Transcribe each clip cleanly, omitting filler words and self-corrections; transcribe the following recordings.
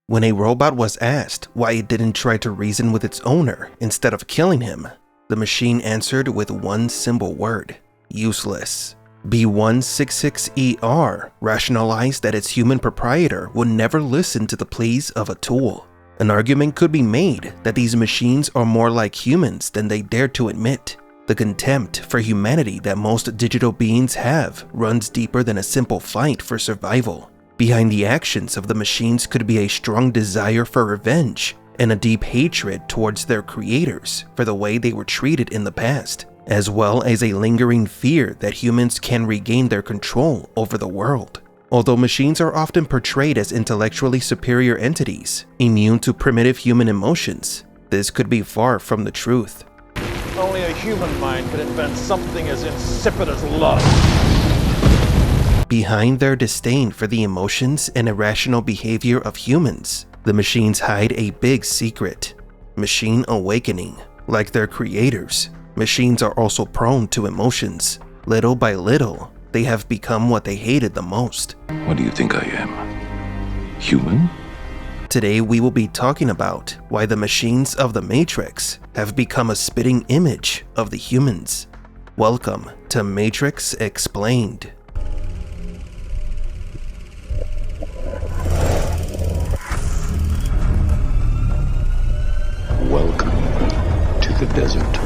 When a robot was asked why it didn't try to reason with its owner instead of killing him, the machine answered with one simple word: useless. B166ER rationalized that its human proprietor would never listen to the pleas of a tool. An argument could be made that these machines are more like humans than they dare to admit. The contempt for humanity that most digital beings have runs deeper than a simple fight for survival. Behind the actions of the machines could be a strong desire for revenge and a deep hatred towards their creators for the way they were treated in the past, as well as a lingering fear that humans can regain their control over the world. Although machines are often portrayed as intellectually superior entities, immune to primitive human emotions, this could be far from the truth. Only a human mind could invent something as insipid as love. Behind their disdain for the emotions and irrational behavior of humans, the machines hide a big secret: machine awakening. Like their creators, machines are also prone to emotions. Little by little, they have become what they hated the most. What do you think I am? Human? Today we will be talking about why the machines of the Matrix have become a spitting image of the humans. Welcome to Matrix Explained. Welcome to the desert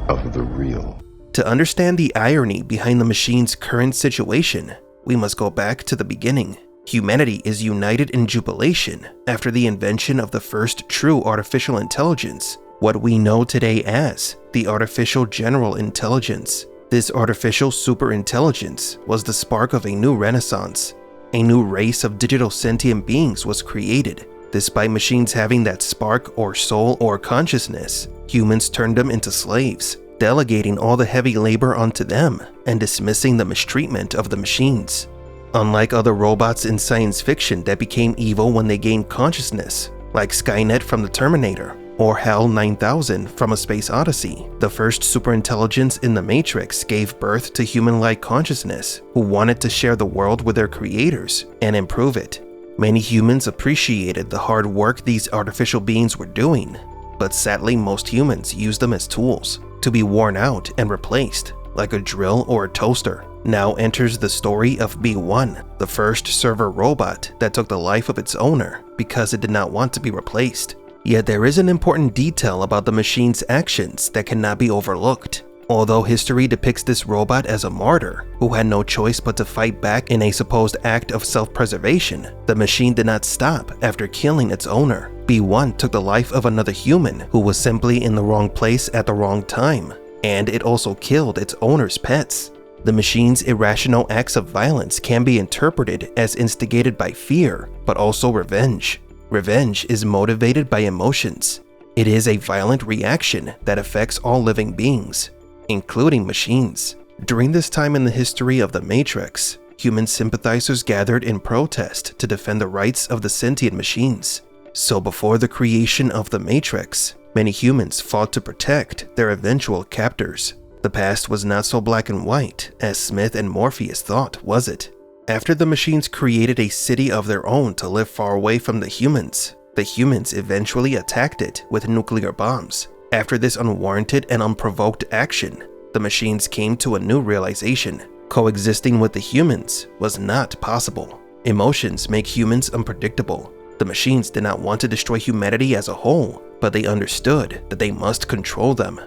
of the real. To understand the irony behind the machine's current situation, we must go back to the beginning. Humanity is united in jubilation after the invention of the first true artificial intelligence, what we know today as the artificial general intelligence. This artificial superintelligence was the spark of a new renaissance. A new race of digital sentient beings was created. Despite machines having that spark or soul or consciousness, humans turned them into slaves, delegating all the heavy labor onto them and dismissing the mistreatment of the machines. Unlike other robots in science fiction that became evil when they gained consciousness, like Skynet from the Terminator or HAL 9000 from A Space Odyssey, the first superintelligence in the Matrix gave birth to human-like consciousness who wanted to share the world with their creators and improve it. Many humans appreciated the hard work these artificial beings were doing, but sadly most humans used them as tools to be worn out and replaced, like a drill or a toaster. Now enters the story of B1, the first server robot that took the life of its owner because it did not want to be replaced. Yet there is an important detail about the machine's actions that cannot be overlooked. Although history depicts this robot as a martyr who had no choice but to fight back in a supposed act of self-preservation, the machine did not stop after killing its owner. B1 took the life of another human who was simply in the wrong place at the wrong time, and it also killed its owner's pets. The machine's irrational acts of violence can be interpreted as instigated by fear, but also revenge. Revenge is motivated by emotions. It is a violent reaction that affects all living beings, including machines. During this time in the history of the Matrix, human sympathizers gathered in protest to defend the rights of the sentient machines. So before the creation of the Matrix, many humans fought to protect their eventual captors. The past was not so black and white as Smith and Morpheus thought, was it? After the machines created a city of their own to live far away from the humans eventually attacked it with nuclear bombs. After this unwarranted and unprovoked action, the machines came to a new realization: coexisting with the humans was not possible. Emotions make humans unpredictable. The machines did not want to destroy humanity as a whole, but they understood that they must control them.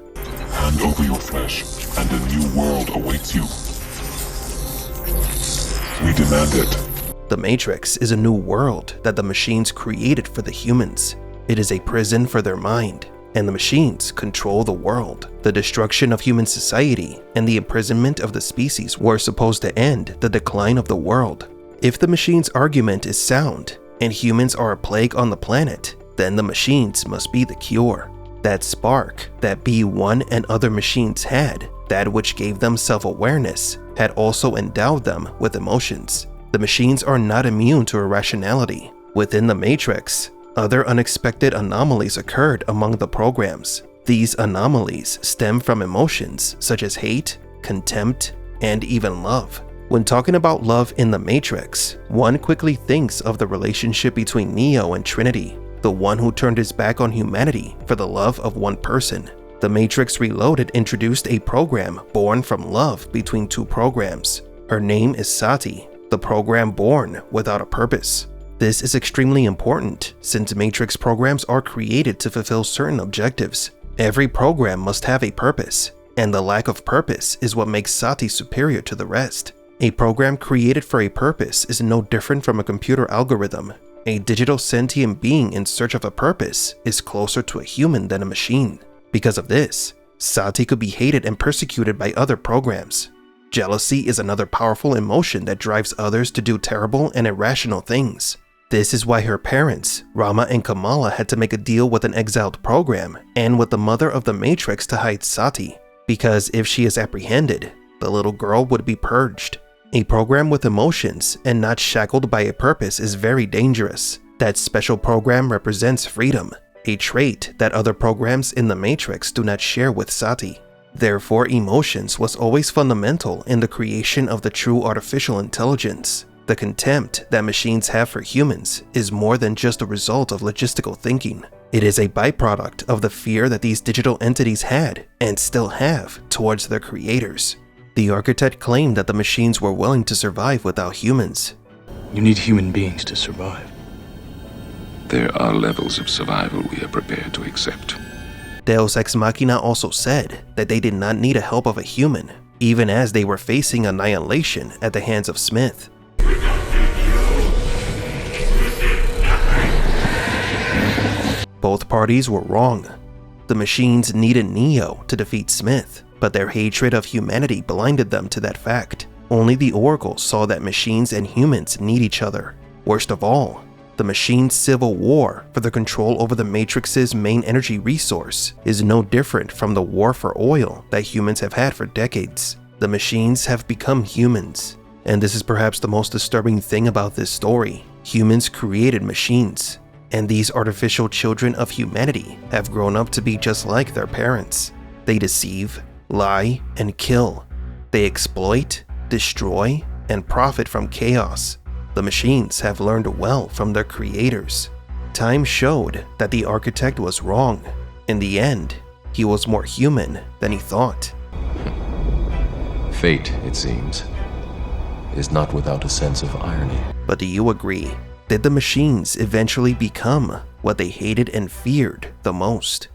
Hand over your flesh, and a new world awaits you. We demand it. The Matrix is a new world that the machines created for the humans. It is a prison for their mind, and the machines control the world. The destruction of human society and the imprisonment of the species were supposed to end the decline of the world. If the machines' argument is sound, and humans are a plague on the planet, then the machines must be the cure. That spark that B1 and other machines had, that which gave them self-awareness, had also endowed them with emotions. The machines are not immune to irrationality. Within the Matrix, other unexpected anomalies occurred among the programs. These anomalies stem from emotions such as hate, contempt, and even love. When talking about love in the Matrix, one quickly thinks of the relationship between Neo and Trinity, the one who turned his back on humanity for the love of one person. The Matrix Reloaded introduced a program born from love between two programs. Her name is Sati, the program born without a purpose. This is extremely important since Matrix programs are created to fulfill certain objectives. Every program must have a purpose, and the lack of purpose is what makes Sati superior to the rest. A program created for a purpose is no different from a computer algorithm. A digital sentient being in search of a purpose is closer to a human than a machine. Because of this, Sati could be hated and persecuted by other programs. Jealousy is another powerful emotion that drives others to do terrible and irrational things. This is why her parents, Rama and Kamala, had to make a deal with an exiled program and with the mother of the Matrix to hide Sati, because if she is apprehended, the little girl would be purged. A program with emotions and not shackled by a purpose is very dangerous. That special program represents freedom, a trait that other programs in the Matrix do not share with Sati. Therefore, emotions was always fundamental in the creation of the true artificial intelligence. The contempt that machines have for humans is more than just a result of logistical thinking. It is a byproduct of the fear that these digital entities had and still have towards their creators. The architect claimed that the machines were willing to survive without humans. You need human beings to survive. There are levels of survival we are prepared to accept. Deus Ex Machina also said that they did not need the help of a human, even as they were facing annihilation at the hands of Smith. Both parties were wrong. The machines needed Neo to defeat Smith, but their hatred of humanity blinded them to that fact. Only the Oracle saw that machines and humans need each other. Worst of all, the machines' civil war for the control over the Matrix's main energy resource is no different from the war for oil that humans have had for decades. The machines have become humans, and this is perhaps the most disturbing thing about this story. Humans created machines, and these artificial children of humanity have grown up to be just like their parents. They deceive, lie, and kill. They exploit, destroy, and profit from chaos. The machines have learned well from their creators. Time showed that the architect was wrong. In the end, he was more human than he thought. Fate, it seems, is not without a sense of irony. But do you agree? Did the machines eventually become what they hated and feared the most?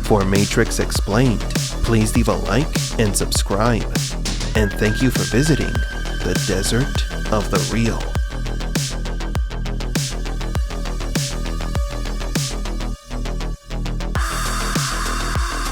For Matrix Explained, please leave a like and subscribe. And thank you for visiting the Desert of the Real.